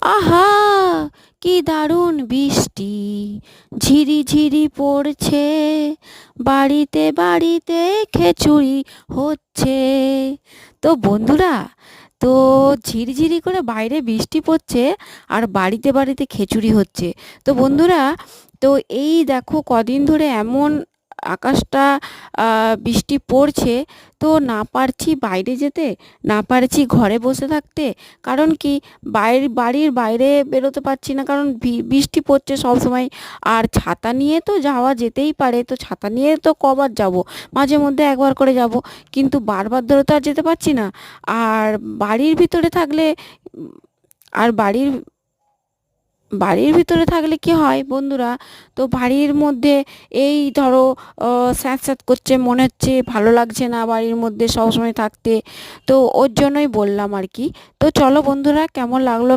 আহা, কি দারুণ বৃষ্টি ঝিরি ঝিরি পড়ছে, বাড়িতে বাড়িতে খিচুড়ি হচ্ছে। তো বন্ধুরা, তো ঝিরিঝিরি করে বাইরে বৃষ্টি পড়ছে আর বাড়িতে বাড়িতে খিচুড়ি হচ্ছে। তো বন্ধুরা, তো এই দেখো কদিন ধরে এমন আকাশটা বৃষ্টি পড়ছে, তো না পারছি বাইরে যেতে, না পারছি ঘরে বসে থাকতে। কারণ কি, বাড়ির বাইরে বেরোতে পারছি না, কারণ বৃষ্টি পড়ছে সব সময়। আর ছাতা নিয়ে তো যাওয়া যেতেই পারে, তো ছাতা নিয়ে তো কবার যাব, মাঝে মধ্যে একবার করে যাব, কিন্তু বারবার ধরে তো আর যেতে পারছি না। আর বাড়ির ভিতরে থাকলে উম, আর বাড়ির ভিতরে থাকলে কি হয় বন্ধুরা, তো বাড়ির মধ্যে এই ধরো স্যাঁত স্যাঁত করছে, মনে হচ্ছে ভালো লাগছে না বাড়ির মধ্যে সবসময় থাকতে। তো ওর জন্যই বললাম আর কি। তো চলো বন্ধুরা, কেমন লাগলো